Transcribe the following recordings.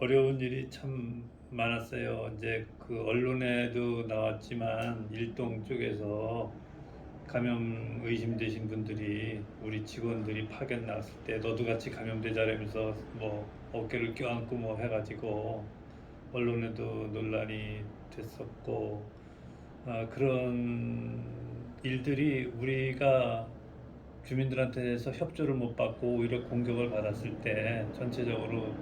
어려운 일이 참 많았어요. 이제 그 언론에도 나왔지만 일동 쪽에서 감염 의심되신 분들이 우리 직원들이 파견 나왔을 때 너도 같이 감염되자라면서 뭐 어깨를 껴안고 뭐 해가지고 언론에도 논란이 됐었고, 그런 일들이 우리가 주민들한테서 협조를 못 받고 오히려 공격을 받았을 때 전체적으로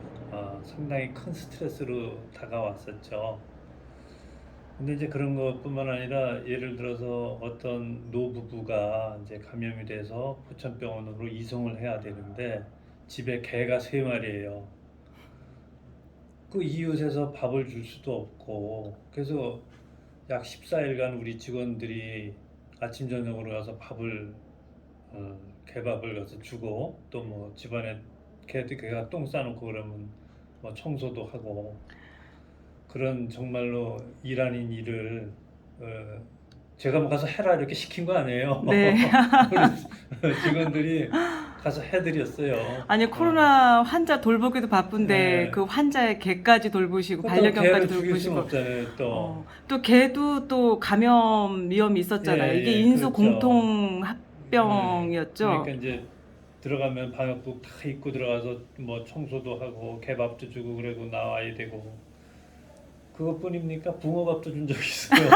상당히 큰 스트레스로 다가왔었죠. 근데 이제 그런 것뿐만 아니라 예를 들어서 어떤 노부부가 이제 감염이 돼서 포천병원으로 이송을 해야 되는데 집에 개가 세 마리예요. 그 이웃에서 밥을 줄 수도 없고, 그래서 약 14일간 우리 직원들이 아침 저녁으로 가서 밥을 개밥을 가서 주고, 또 뭐 집안에 개가 똥 싸놓고 그러면 뭐 청소도 하고, 그런 정말로 일 아닌 일을 어, 제가 뭐 가서 해라 이렇게 시킨 거 아니에요. 네. 우리 직원들이 가서 해드렸어요. 아니, 코로나 환자 돌보기도 바쁜데 그 예. 환자의 개까지 돌보시고 그렇다고 반려견까지 개를 죽일 수는 돌보시고 없잖아요, 또. 또 개도 또 감염 위험이 예, 있었잖아요. 이게 예, 인수 그렇죠. 공통 예. 그러니까 합병이었죠. 이제 들어가면 방역복 다 입고 들어가서 뭐 청소도 하고 개밥도 주고 그러고 나와야 되고, 그것뿐입니까? 붕어밥도 준 적 있어요.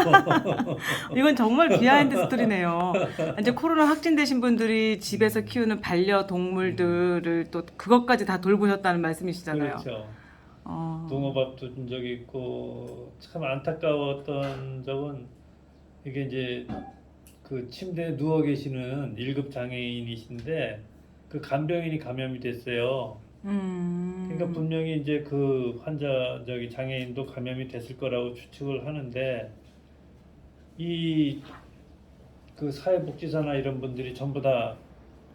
이건 정말 비하인드 스토리네요. 이제 코로나 확진되신 분들이 집에서 음, 키우는 음, 반려동물들을 또 그것까지 다 돌보셨다는 말씀이시잖아요. 그렇죠. 어, 붕어밥도 준 적이 있고, 참 안타까웠던 적은 이게 이제 그 침대에 누워 계시는 1급 장애인이신데 그 간병인이 감염이 됐어요. 그러니까 음, 분명히 이제 그 환자 저기 장애인도 감염이 됐을 거라고 추측을 하는데, 이 그 사회복지사나 이런 분들이 전부 다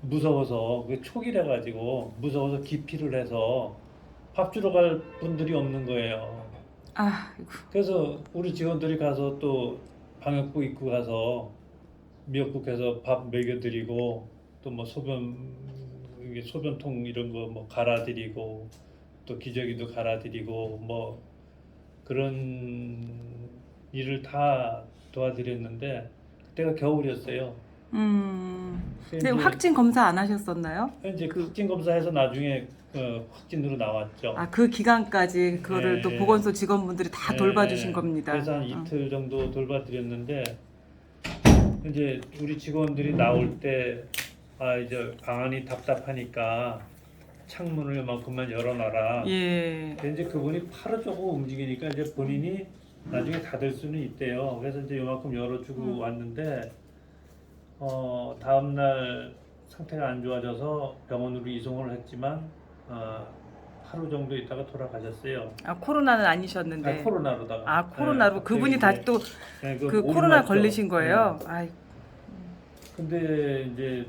무서워서, 그 초기래 가지고 무서워서 기피를 해서 밥 주러 갈 분들이 없는 거예요. 아이고. 그래서 우리 직원들이 가서 또 방역복 입고 가서 미역국해서 밥 먹여드리고, 또 뭐 이게 소변통 이런 거 뭐 갈아드리고, 또 기저귀도 갈아드리고 뭐 그런 일을 다 도와드렸는데 그때가 겨울이었어요. 근데 그래서 확진 검사 안 하셨었나요? 이제 그, 확진 검사해서 나중에 확진으로 나왔죠. 그 기간까지 예, 그거를 또 예, 보건소 직원분들이 다 예, 돌봐주신 예. 겁니다. 그래서 한 이틀 정도 돌봐드렸는데, 이제 우리 직원들이 나올 때 이제 방안이 답답하니까 창문을 요만큼만 열어놔라. 예. 근데 이제 그분이 팔을 조금 움직이니까 이제 본인이 나중에 닫을 수는 있대요. 그래서 이제 요만큼 열어주고 음. 왔는데, 다음날 상태가 안 좋아져서 병원으로 이송을 했지만 어, 하루 정도 있다가 돌아가셨어요. 코로나는 아니셨는데. 코로나로다가. 예, 코로나로 갑자기 그분이 다시 이제 또 그 그 올이 코로나 났죠. 걸리신 예. 거예요. 아이, 근데 이제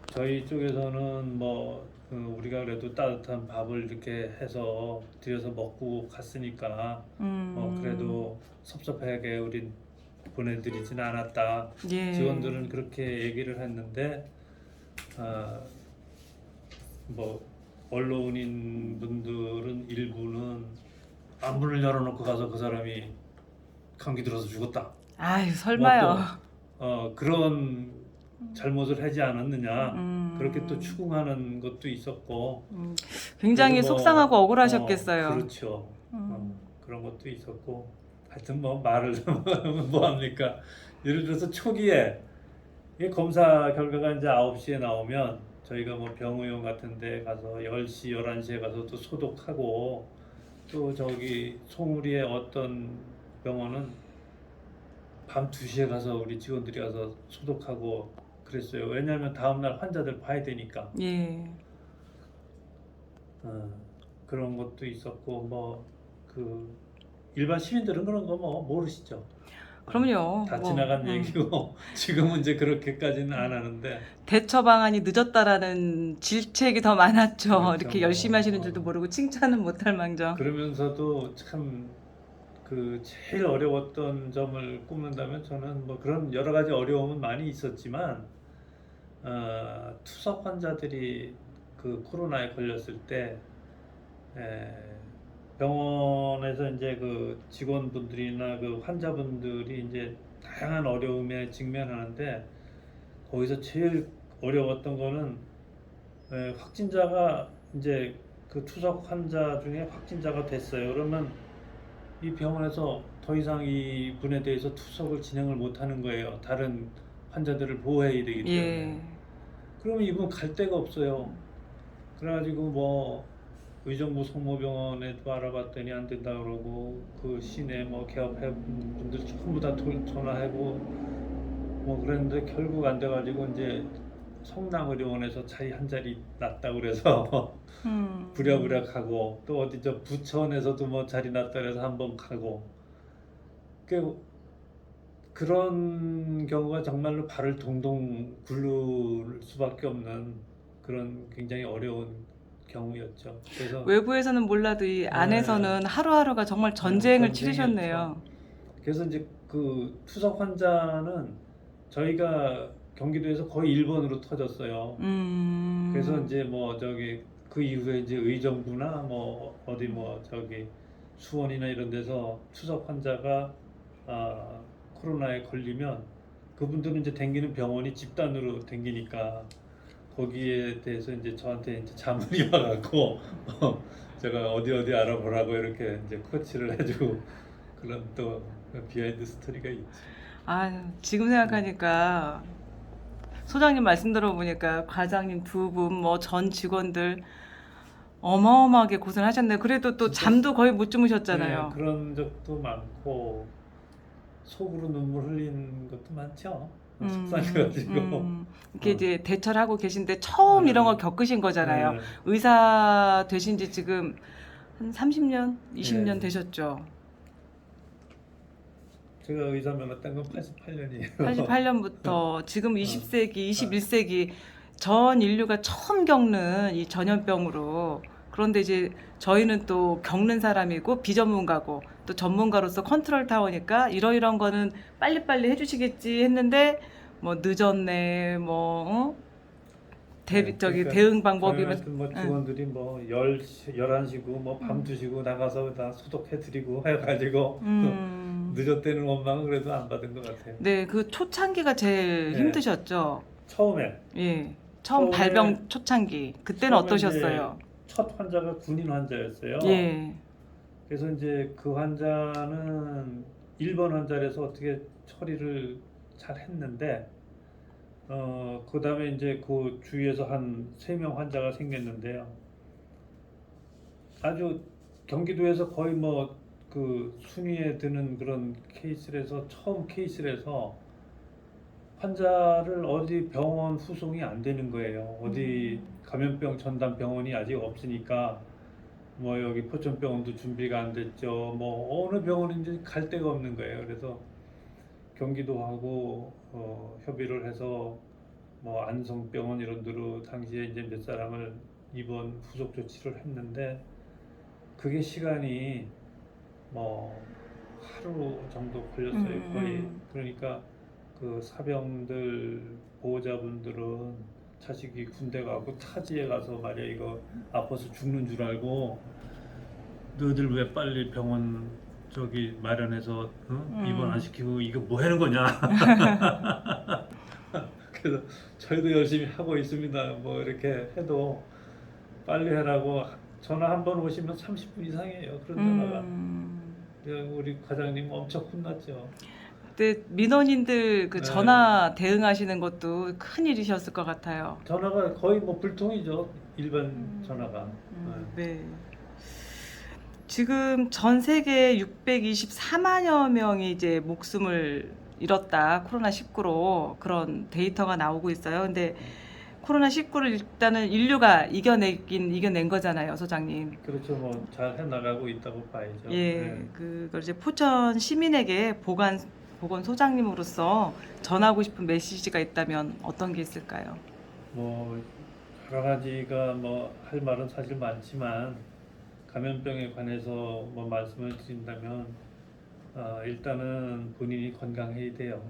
저희 쪽에서는 뭐 우리가 그래도 따뜻한 밥을 이렇게 해서 드려서 먹고 갔으니까 음, 그래도 섭섭하게 우린 보내드리진 않았다. 예. 직원들은 그렇게 얘기를 했는데, 아, 뭐 언론인 분들은 일부는 문을 열어놓고 가서 그 사람이 감기 들어서 죽었다. 아유, 뭐 설마요. 또 그런 잘못을 하지 않았느냐, 그렇게 또 음, 추궁하는 것도 있었고. 그래도 굉장히 속상하고 뭐 억울하셨겠어요. 그렇죠. 음, 그런 것도 있었고, 하여튼 뭐 말을 뭐 합니까? 예를 들어서 초기에 이 검사 결과가 이제 9시에 나오면 저희가 뭐 병의원 같은 데 가서 10시, 11시에 가서 또 소독하고, 또 저기 송우리의 어떤 병원은 밤 2시에 가서 우리 직원들이 가서 소독하고 그랬어요. 왜냐하면 다음날 환자들 봐야 되니까. 예. 어, 그런 것도 있었고, 뭐 그 일반 시민들은 그런 거 뭐 모르시죠. 그럼요. 다 뭐, 지나간 얘기고 지금은 이제 그렇게까지는 안 하는데. 대처 방안이 늦었다라는 질책이 더 많았죠. 그렇죠. 이렇게 열심히 뭐 하시는 줄도 모르고 칭찬은 못할 망정. 그러면서도 참 그 제일 어려웠던 점을 꼽는다면, 저는 뭐 그런 여러 가지 어려움은 많이 있었지만, 투석 환자들이 그 코로나에 걸렸을 때 에, 병원에서 이제 그 직원분들이나 그 환자분들이 이제 다양한 어려움에 직면하는데 거기서 제일 어려웠던 거는 확진자가 이제 그 투석 환자 중에 확진자가 됐어요. 그러면 이 병원에서 더 이상 이 분에 대해서 투석을 진행을 못 하는 거예요. 다른 환자들을 보호해야 되기 때문에. 예. 그러면 이분 갈 데가 없어요. 그래가지고 뭐 의정부 성모병원에도 알아봤더니 안 된다 그러고 그 시내 뭐 개업해 분들 전부 다 전화하고 뭐 그랬는데 결국 안 돼가지고 이제 성남의료원에서 자리 한 자리 났다 그래서 부랴부랴 가고 또 어디 저 부천에서도 뭐 자리 났다 그래서 한번 가고 그런 경우가 정말로 발을 동동 굴릴 수밖에 없는 그런 굉장히 어려운 경우였죠. 그래서 외부에서는 몰라도 이 안에서는 하루하루가 정말 전쟁을 치르셨네요. 그래서 이제 그 투석 환자는 저희가 경기도에서 거의 1번으로 터졌어요. 그래서 이제 뭐 저기 그 이후에 이제 의정부나 뭐 어디 뭐 저기 수원이나 이런 데서 투석 환자가 코로나에 걸리면 그분들은 이제 댕기는 병원이 집단으로 댕기니까 거기에 대해서 이제 저한테 이제 자문이 와갖고 제가 어디 알아보라고 이렇게 이제 코치를 해주고 그런 또 비하인드 스토리가 있지. 아, 지금 생각하니까 소장님 말씀 들어보니까 과장님 두 분, 뭐 전 직원들 어마어마하게 고생하셨네요. 그래도 또 진짜. 잠도 거의 못 주무셨잖아요. 네, 그런 적도 많고 속으로 눈물 흘린 것도 많죠. 속상해가지고. 이렇게 이제 대처를 하고 계신데 처음 이런 거 겪으신 거잖아요. 네, 의사 되신 지 지금 한 30년, 20년 네. 되셨죠. 제가 의사 면허 딴 건 88년이에요. 88년부터 지금 20세기, 21세기 전 인류가 처음 겪는 이 전염병으로, 그런데 이제 저희는 또 겪는 사람이고 비전문가고 또 전문가로서 컨트롤 타워니까 이러이러한 거는 빨리빨리 해주시겠지 했는데 뭐 늦었네, 뭐 저기 그러니까 대응 방법이 저희 하여튼 뭐 직원들이 뭐 11시고 뭐 밤 2시고 나가서 다 소독해드리고 해가지고 늦었다는 원망은 그래도 안 받은 것 같아요. 네, 그 초창기가 제일 네. 힘드셨죠. 처음에 예, 처음 처음에- 발병 초창기 그때는 처음에 어떠셨어요? 첫 환자가 군인 환자였어요. 예. 그래서 이제 그 환자는 1번 환자라서 어떻게 처리를 잘 했는데 그 다음에 이제 그 주위에서 한 3명 환자가 생겼는데요. 아주 경기도에서 거의 뭐 그 순위에 드는 그런 케이스라서 처음 케이스라서 환자를 어디 병원 후송이 안 되는 거예요. 어디 감염병 전담 병원이 아직 없으니까 뭐 여기 포천병원도 준비가 안 됐죠. 뭐 어느 병원인지 갈 데가 없는 거예요. 그래서 경기도하고 협의를 해서 뭐 안성병원 이런 데로 당시에 이제 몇 사람을 입원 후속 조치를 했는데 그게 시간이 뭐 하루 정도 걸렸어요. 거의. 그러니까 그 사병들 보호자분들은 자식이 군대 가고 타지에 가서 말이야 이거 아파서 죽는 줄 알고 너희들 왜 빨리 병원 저기 마련해서 입원 안 시키고 이거 뭐 하는 거냐. 그래서 저희도 열심히 하고 있습니다. 뭐 이렇게 해도 빨리 해라고 전화 한 번 오시면 30분 이상이에요. 그런 전화가. 우리 과장님 엄청 혼났죠. 그때 민원인들 그 네. 전화 대응하시는 것도 큰 일이셨을 것 같아요. 전화가 거의 뭐 불통이죠. 일반 전화가. 네. 지금 전 세계 624만여 명이 이제 목숨을 잃었다. 코로나19로 그런 데이터가 나오고 있어요. 근데 코로나19를 일단은 인류가 이겨낸 거잖아요, 소장님. 그렇죠. 뭐 잘 해나가고 있다고 봐야죠. 예, 네. 그걸 이제 포천 시민에게 보건 소장님으로서 전하고 싶은 메시지가 있다면 어떤 게 있을까요? 뭐 여러 가지가 뭐 할 말은 사실 많지만 감염병에 관해서 뭐 말씀을 드린다면 일단은 본인이 건강해야 돼요.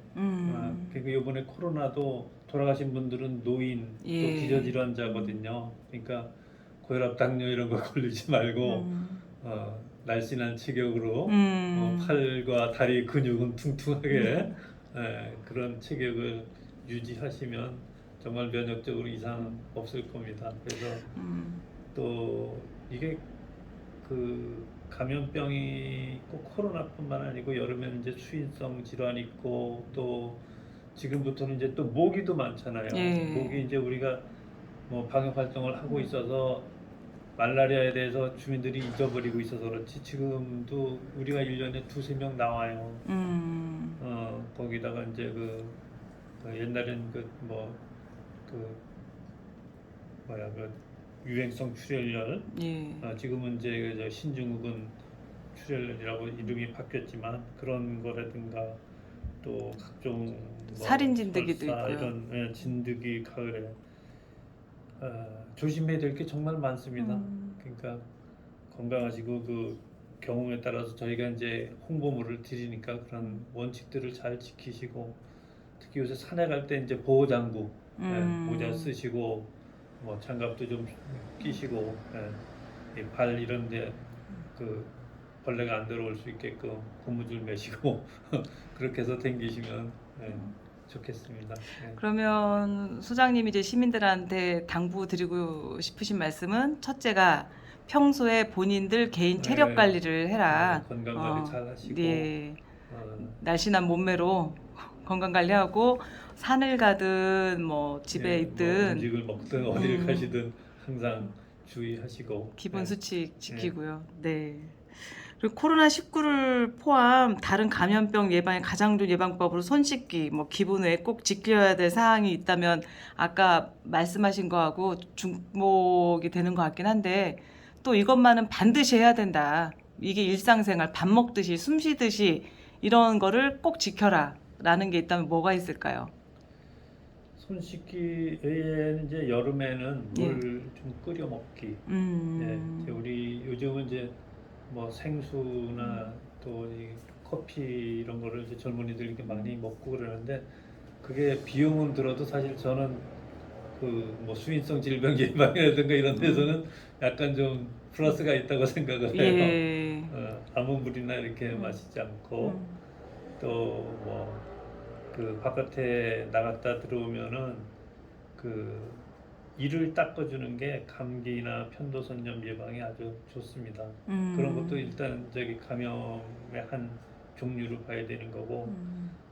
그리고 이번에 코로나도 돌아가신 분들은 노인 예. 또 기저질환자거든요. 그러니까 고혈압, 당뇨 이런 거 걸리지 말고 날씬한 체격으로 음. 팔과 다리 근육은 퉁퉁하게 그런 체격을 유지하시면 정말 면역적으로 이상 없을 겁니다. 그래서 음. 또 이게 그 감염병이 꼭 코로나뿐만 아니고 여름에는 이제 수인성 질환이 있고 또 지금부터는 이제 또 모기도 많잖아요. 예. 모기 이제 우리가 뭐 방역 활동을 하고 있어서 말라리아에 대해서 주민들이 잊어버리고 있어서 그렇지 지금도 우리가 1년에 두세 명 나와요. 음. 거기다가 이제 옛날엔 그 유행성 출혈열 예. 지금은 이제 저 신증후군 출혈이라고 이름이 바뀌었지만 그런 거라든가 또 각종 살인 진드기도 설사 있고요. 이런 진드기 가을에 조심해야 될 게 정말 많습니다. 그러니까 건강하시고 그 경우에 따라서 저희가 이제 홍보물을 드리니까 그런 원칙들을 잘 지키시고 특히 요새 산에 갈 때 이제 보호장구 모자 쓰시고 뭐 장갑도 좀 끼시고 이발 이런데 그 벌레가 안 들어올 수 있게끔 고무줄 매시고 그렇게 해서 댕기시면 좋겠습니다. 그러면 소장님이 이제 시민들한테 당부드리고 싶으신 말씀은 첫째가 평소에 본인들 개인 체력 네. 관리를 해라. 건강 관리 잘 하시고 예. 어, 날씬한 몸매로 건강 관리하고 산을 가든 뭐 집에 뭐 있든 음식을 먹든 어딜 가시든 항상 주의하시고 기본 네. 수칙 지키고요. 네. 그리고 코로나19를 포함 다른 감염병 예방의 가장 좋은 예방법으로 손 씻기, 뭐 기본 외에 꼭 지켜야 될 사항이 있다면 아까 말씀하신 거하고 중복이 되는 것 같긴 한데 또 이것만은 반드시 해야 된다. 이게 일상생활, 밥 먹듯이 숨 쉬듯이 이런 거를 꼭 지켜라 라는 게 있다면 뭐가 있을까요? 손 씻기 외에는 이제 여름에는 예. 물 좀 끓여 먹기. 이제 우리 요즘은 이제 뭐 생수나 또 이 커피 이런 거를 이제 젊은이들 이렇게 많이 먹고 그러는데 그게 비용은 들어도 사실 저는 그 뭐 수인성 질병 예방이라든가 이런 데서는 약간 좀 플러스가 있다고 생각을 해요. 예. 아무 물이나 이렇게 마시지 않고 또 뭐 그 바깥에 나갔다 들어오면은 그 이를 닦아주는 게 감기나 편도선염 예방에 아주 좋습니다. 그런 것도 일단 저기 감염의 한 종류로 봐야 되는 거고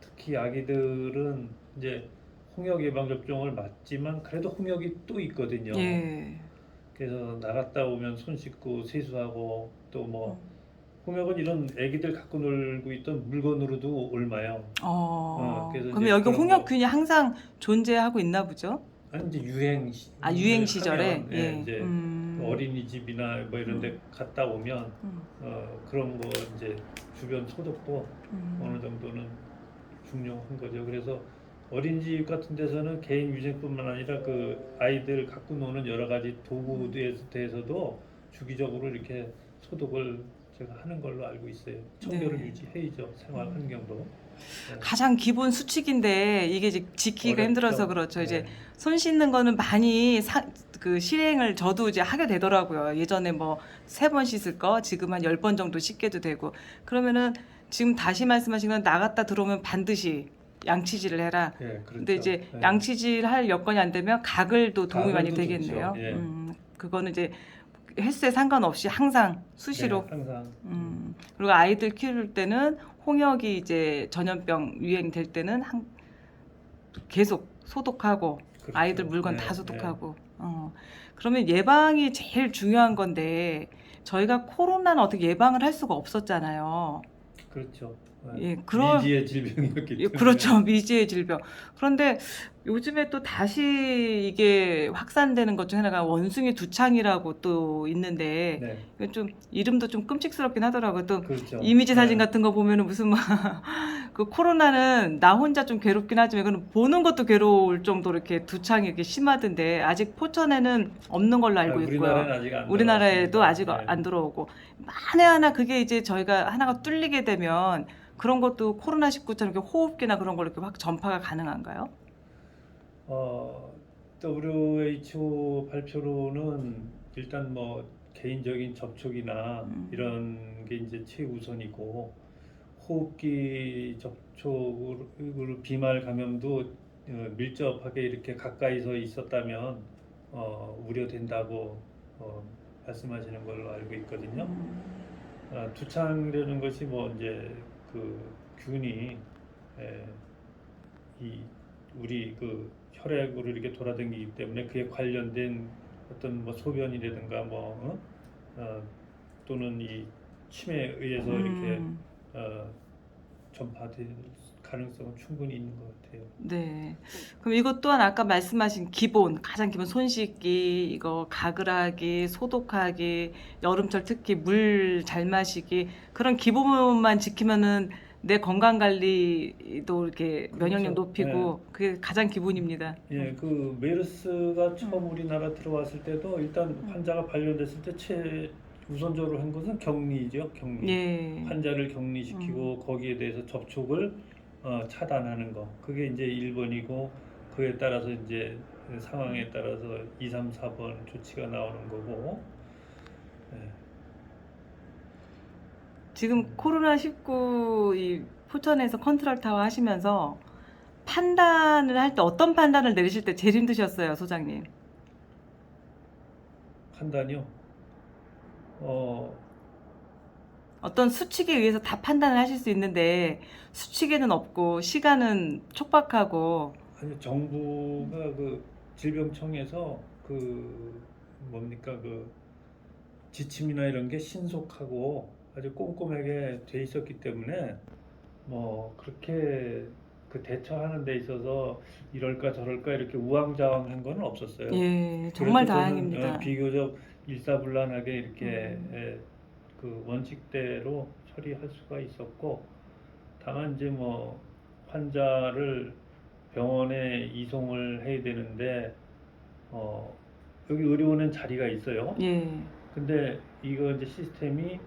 특히 아기들은 이제 홍역 예방 접종을 맞지만 그래도 홍역이 또 있거든요. 예. 그래서 나갔다 오면 손 씻고 세수하고 또 뭐 홍역은 이런 아기들 갖고 놀고 있던 물건으로도 옮아요. 그래서 그러면 이제 여기 그런 홍역균이 항상 존재하고 있나 보죠? 아니 이제 유행 유행 시절에 하면 예. 이제 어린이집이나 뭐 이런 데 갔다 오면 그런 거 이제 주변 소독도 어느 정도는 중요한 거죠. 그래서 어린이집 같은 데서는 개인 위생뿐만 아니라 그 아이들 갖고 노는 여러 가지 도구에 대해서도 주기적으로 이렇게 소독을 제가 하는 걸로 알고 있어요. 청결을 네. 유지해야죠. 생활 환경도. 가장 기본 수칙인데 이게 이제 지키기가 어렵죠. 힘들어서 그렇죠. 네. 이제 손 씻는 거는 많이 그 실행을 저도 이제 하게 되더라고요. 예전에 뭐 3번 씻을 거 지금 한 10번 정도 씻게도 되고. 그러면은 지금 다시 말씀하신 건 나갔다 들어오면 반드시 양치질을 해라. 예, 그렇죠. 근데 이제 네. 양치질 할 여건이 안 되면 가글도 도움이 많이 가글도 되겠네요. 좋죠. 예. 그거는 이제 횟수에 상관없이 항상 수시로. 네, 항상 그리고 아이들 키울 때는 홍역이 이제 전염병 유행될 때는 계속 소독하고 그렇죠. 아이들 물건 네, 다 소독하고. 그러면 예방이 제일 중요한 건데 저희가 코로나는 어떻게 예방을 할 수가 없었잖아요. 그렇죠. 예, 미지의 질병이었기 때문에. 그렇죠. 미지의 질병. 그런데 요즘에 또 다시 이게 확산되는 것 중 하나가 원숭이 두창이라고 또 있는데 네, 이거 좀 이름도 좀 끔찍스럽긴 하더라고요. 또 그렇죠. 이미지 사진 네. 같은 거 보면은 무슨 막 그 코로나는 나 혼자 좀 괴롭긴 하지만 이거는 보는 것도 괴로울 정도로 이렇게 두창이 이렇게 심하던데 아직 포천에는 없는 걸로 알고 있고요. 우리나라에는 아직 안 우리나라에도 들어왔습니다. 아직 네. 안 들어오고 만에 하나 그게 이제 저희가 하나가 뚫리게 되면 그런 것도 코로나19처럼 이렇게 호흡기나 그런 걸로 이렇게 확 전파가 가능한가요? WHO 발표로는 일단 뭐 개인적인 접촉이나 이런 게 이제 최우선이고 호흡기 접촉으로 비말 감염도 밀접하게 이렇게 가까이서 있었다면 우려된다고 말씀하시는 걸로 알고 있거든요. 두창이라는 것이 뭐 이제 그 균이 에, 이 우리 그 혈액으로 이렇게 돌아다니기 때문에 그에 관련된 어떤 뭐 소변이라든가 또는 이 침에 의해서 이렇게 전파될 가능성은 충분히 있는 것 같아요. 네. 그럼 이것 또한 아까 말씀하신 기본, 가장 기본 손 씻기, 이거 가글하기, 소독하기, 여름철 특히 물 잘 마시기 그런 기본만 지키면은 내 건강 관리도 이렇게 면역력 그렇죠. 높이고 그게 가장 기본입니다. 예, 그 메르스가 처음 우리나라 들어왔을 때도 일단 환자가 발견됐을 때 우선적으로 한 것은 격리죠, 격리. 예. 환자를 격리시키고 거기에 대해서 접촉을 차단하는 거. 그게 이제 1번이고 그에 따라서 이제 상황에 따라서 2, 3, 4번 조치가 나오는 거고. 예. 지금 코로나19 이 포천에서 컨트롤 타워 하시면서 판단을 할 때 어떤 판단을 내리실 때 제일 힘드셨어요, 소장님? 판단이요. 어떤 수칙에 의해서 다 판단을 하실 수 있는데 수칙에는 없고 시간은 촉박하고 아니 정부가 그 질병청에서 그 뭡니까 그 지침이나 이런 게 신속하고 아주 꼼꼼하게 돼 있었기 때문에 뭐 그렇게 그 대처하는 데 있어서 이럴까 저럴까 이렇게 우왕좌왕한 건 없었어요. 예, 정말 그래도 저는 다행입니다. 비교적 일사불란하게 이렇게 그 원칙대로 처리할 수가 있었고 다만 이제 뭐 환자를 병원에 이송을 해야 되는데 여기 의료원엔 자리가 있어요. 예. 근데 이거 이제 시스템이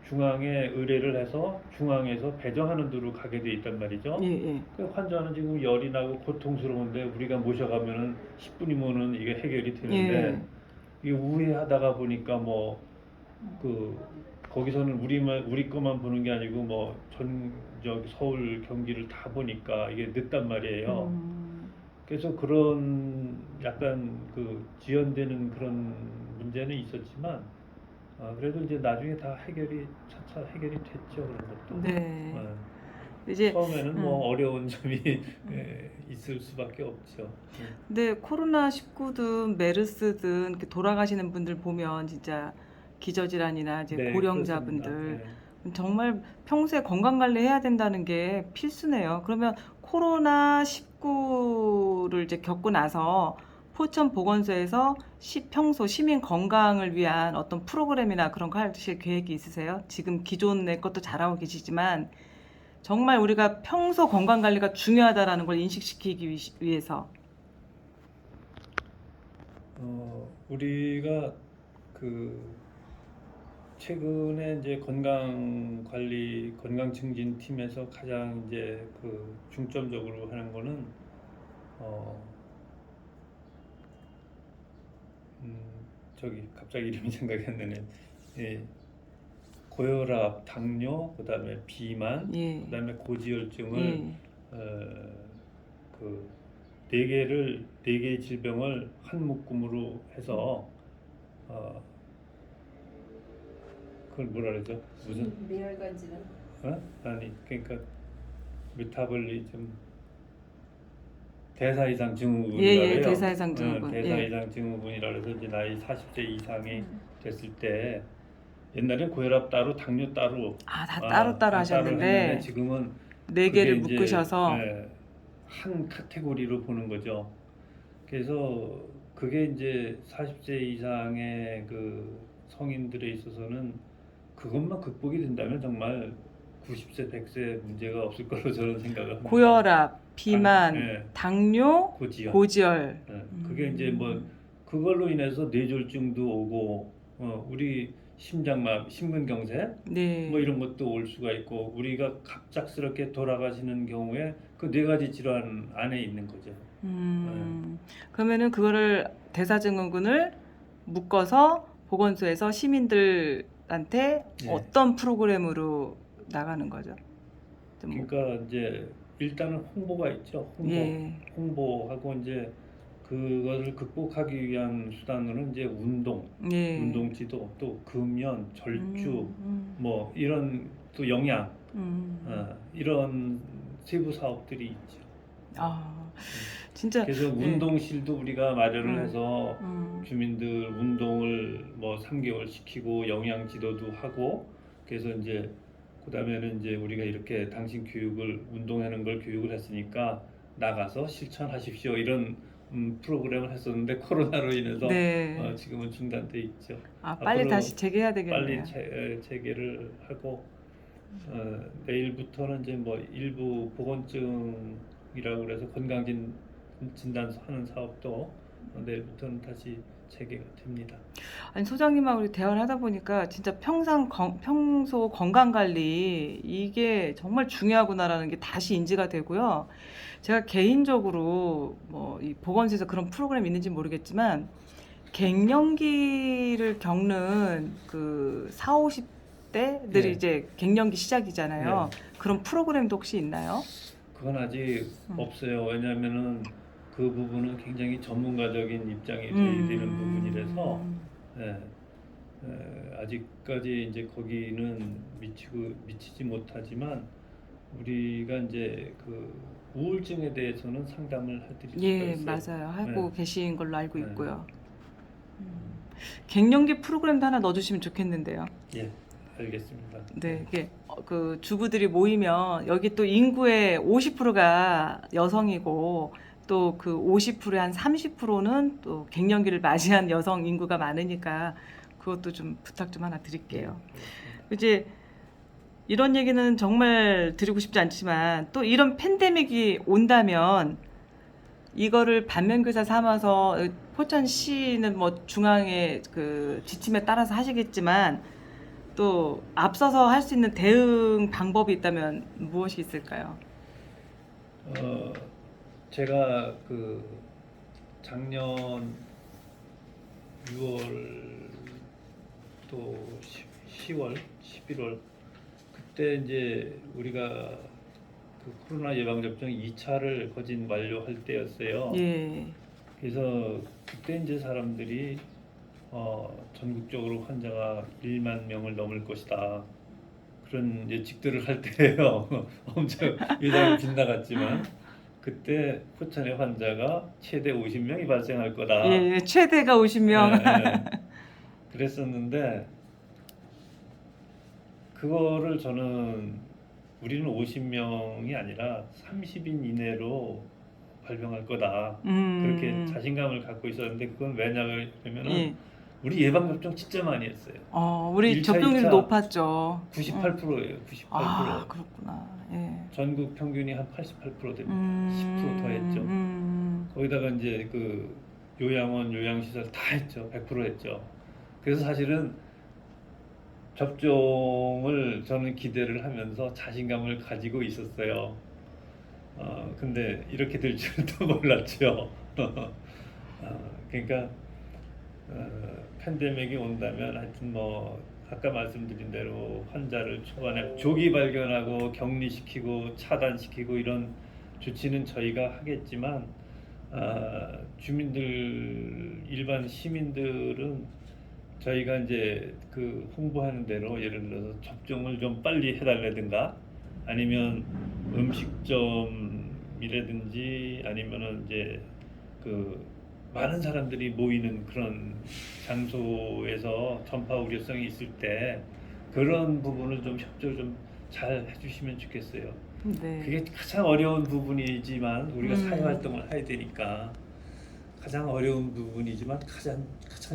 중앙에 의뢰를 해서 중앙에서 배정하는 데로 가게 돼 있단 말이죠. 예, 예. 그 환자는 지금 열이 나고 고통스러운데 우리가 모셔가면은 10분이면은 이게 해결이 되는데 예. 이게 우회하다가 보니까 뭐 그 거기서는 우리 것만 보는 게 아니고 뭐 저기 서울 경기를 다 보니까 이게 늦단 말이에요. 그래서 그런 약간 그 지연되는 그런 문제는 있었지만 그래도 이제 나중에 다 차차 해결이 됐죠, 그런 것도. 네. 어, 이제 처음에는 뭐 어려운 점이 있을 수밖에 없죠. 근데 코로나19든 메르스든 이렇게 돌아가시는 분들 보면 진짜 기저질환이나 이제 네, 고령자분들 그렇습니다. 정말 평소에 건강 관리해야 된다는 게 필수네요. 그러면 코로나19를 이제 겪고 나서 포천 보건소에서 평소 시민 건강을 위한 어떤 프로그램이나 그런 거 하실 계획이 있으세요? 지금 기존의 것도 잘하고 계시지만 정말 우리가 평소 건강 관리가 중요하다라는 걸 인식시키기 위해서. 우리가 그 최근에 이제 건강 관리, 건강 증진 팀에서 가장 이제 그 중점적으로 하는 거는 저기 갑자기 이름이 생각이 안 나네. 예, 고혈압, 당뇨, 그다음에 비만, 예. 그다음에 고지혈증을 예. 그 네 개의 질병을 한 묶음으로 해서 그걸 뭐라 그러죠? 무슨 미혈관질환. 아니 그러니까 메타볼리즘 대사이상 증후군이라 예, 그래요. 대사이상 증후군. 대사이상 증후군이라 그래서 이제 나이 40세 이상이 됐을 때 옛날에 고혈압 따로 당뇨 따로 다 따로따로 하셨는데 했는데 지금은 네 그게 개를 이제, 묶으셔서 한 카테고리로 보는 거죠. 그래서 그게 이제 40세 이상의 그 성인들에 있어서는 그것만 극복이 된다면 정말 90세, 100세 문제가 없을 걸로 저는 생각을 합니다. 고혈압, 비만, 예. 당뇨, 고지혈. 고지혈. 그게 이제 뭐 그걸로 인해서 뇌졸중도 오고 우리 심근경색 네. 뭐 이런 것도 올 수가 있고 우리가 갑작스럽게 돌아가시는 경우에 그 네 가지 질환 안에 있는 거죠. 그러면은 그거를 대사증후군을 묶어서 보건소에서 시민들한테 주민들한테 예. 어떤 프로그램으로 나가는 거죠? 좀 그러니까 이제 일단은 홍보가 있죠. 예. 홍보하고 이제 그것을 극복하기 위한 수단으로는 이제 예. 운동 지도, 또 금연, 절주, 음. 뭐 이런 또 영양, 음. 이런 세부 사업들이 있죠. 아, 진짜. 그래서 예. 운동실도 우리가 마련을 음. 해서 음. 주민들 운동을 뭐 3개월 시키고 영양 지도도 하고, 그래서 이제 그다음에는 이제 우리가 이렇게 당신 교육을 운동하는 걸 교육을 했으니까 나가서 실천하십시오, 이런 프로그램을 했었는데 코로나로 인해서 네. 지금은 중단돼 있죠. 아, 빨리 앞으로 다시 재개해야 빨리 되겠네요. 재개를 하고, 내일부터는 이제 뭐 일부 보건증이라고 그래서 건강 진단 하는 사업도 내일부터는 다시 재개가 됩니다. 아니, 소장님하고 우리 대화를 하다 보니까 진짜 평소 건강 관리 이게 정말 중요하구나라는 게 다시 인지가 되고요. 제가 개인적으로 뭐 이 보건소에서 그런 프로그램이 있는지 모르겠지만 갱년기를 겪는 그 4, 50대들이 예. 이제 갱년기 시작이잖아요. 그런 프로그램도 혹시 있나요? 그건 아직 없어요. 왜냐하면은 그 부분은 굉장히 전문가적인 입장이 돼야 되는 부분이라서, 예, 아직까지 이제 거기는 미치지 못하지만 우리가 이제 그 우울증에 대해서는 상담을 해드릴 수가 예, 있어요. 맞아요. 하고 계신 걸로 알고 네. 있고요. 갱년기 프로그램도 하나 넣어주시면 좋겠는데요. 예, 알겠습니다. 네, 이게 그 주부들이 모이면 여기 또 인구의 50%가 여성이고 또 그 50%의 한 30%는 또 갱년기를 맞이한 여성 인구가 많으니까 그것도 좀 부탁 좀 하나 드릴게요. 이제 이런 얘기는 정말 드리고 싶지 않지만 또 이런 팬데믹이 온다면 이거를 반면교사 삼아서 포천시는 뭐 중앙의 그 지침에 따라서 하시겠지만 또 앞서서 할 수 있는 대응 방법이 있다면 무엇이 있을까요? 제가 그 작년 6월 또 10월, 11월 그때 이제 우리가 그 코로나 예방접종 2차를 거진 완료할 때였어요. 예. 그래서 그때 이제 사람들이 전국적으로 환자가 1만 명을 넘을 것이다, 그런 예측들을 할 때예요. 엄청 예상이 빗나갔지만 그때 포천의 환자가 최대 50명이 발생할 거다. 예, 최대가 50명. 예, 그랬었는데 그거를 저는 우리는 50명이 아니라 30인 이내로 발병할 거다, 그렇게 자신감을 갖고 있었는데, 그건 왜냐면은 예. 우리 예방접종 진짜 많이 했어요. 우리 1차, 접종률 2차 높았죠. 98%예요. 98%. 아, 그렇구나. 예. 전국 평균이 한 88% 됩니다. 10% 더 했죠. 거기다가 이제 그 요양원, 요양시설 다 했죠. 100% 했죠. 그래서 사실은 접종을 저는 기대를 하면서 자신감을 가지고 있었어요. 근데 이렇게 될 줄도 몰랐죠. 그러니까 팬데믹이 온다면 하여튼 뭐 아까 말씀드린 대로 환자를 초반에 조기 발견하고 격리시키고 차단시키고 이런 조치는 저희가 하겠지만, 주민들, 일반 시민들은 저희가 이제 그 홍보하는 대로 예를 들어서 접종을 좀 빨리 해달라든가, 아니면 음식점이라든지 아니면은 이제 그 많은 사람들이 모이는 그런 장소에서 전파 우려성이 있을 때 그런 부분을 좀 협조를 좀 잘 해주시면 좋겠어요. 네. 그게 가장 어려운 부분이지만 우리가 사회활동을 해야 되니까 가장 어려운 부분이지만 가장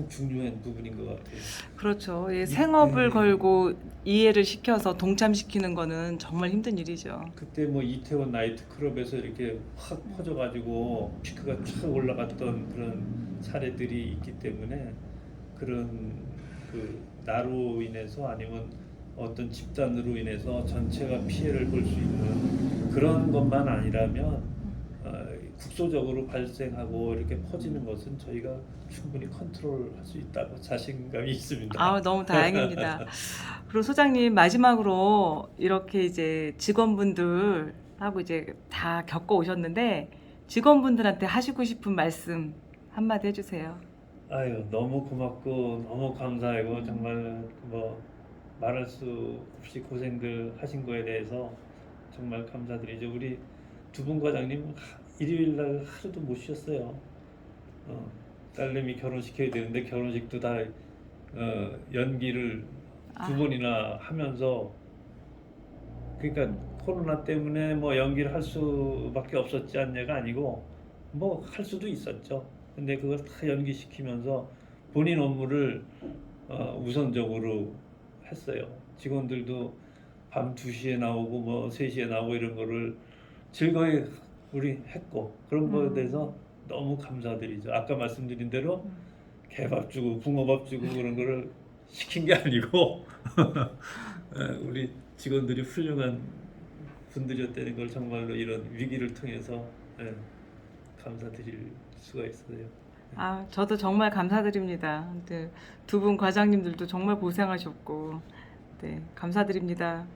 중요한 부분인 것 같아요. 그렇죠. 예, 생업을 걸고 이해를 시켜서 동참시키는 거는 정말 힘든 일이죠. 그때 뭐 이태원 나이트 클럽에서 이렇게 확 퍼져가지고 피크가 쫙 올라갔던 그런 사례들이 있기 때문에, 그런 그 나로 인해서 아니면 어떤 집단으로 인해서 전체가 피해를 볼 수 있는 그런 것만 아니라면 국소적으로 발생하고 이렇게 퍼지는 것은 저희가 충분히 컨트롤할 수 있다고 자신감이 있습니다. 아, 너무 다행입니다. 그리고 소장님 마지막으로 이렇게 이제 직원분들하고 이제 다 겪어 오셨는데 직원분들한테 하시고 싶은 말씀 한마디 해주세요. 아유, 너무 고맙고 너무 감사하고 정말 뭐 말할 수 없이 고생들 하신 거에 대해서 정말 감사드리죠. 우리 두 분 과장님 일요일 날 하루도 못 쉬었어요. 딸내미 결혼시켜야 되는데 결혼식도 다 연기를 두 아. 번이나 하면서, 그러니까 코로나 때문에 뭐 연기를 할 수밖에 없었지 않냐가 아니고 뭐 할 수도 있었죠. 근데 그걸 다 연기시키면서 본인 업무를 우선적으로 했어요. 직원들도 밤 2시에 나오고 뭐 3시에 나오고 이런 거를 즐거이 우리 했고, 그런 거에 대해서 너무 감사드리죠. 아까 말씀드린 대로 개밥 주고 붕어밥 주고 그런 거를 시킨 게 아니고 우리 직원들이 훌륭한 분들이었다는 걸 정말로 이런 위기를 통해서 감사드릴 수가 있어요. 아, 저도 정말 감사드립니다. 두 분 과장님들도 정말 고생하셨고, 네, 감사드립니다.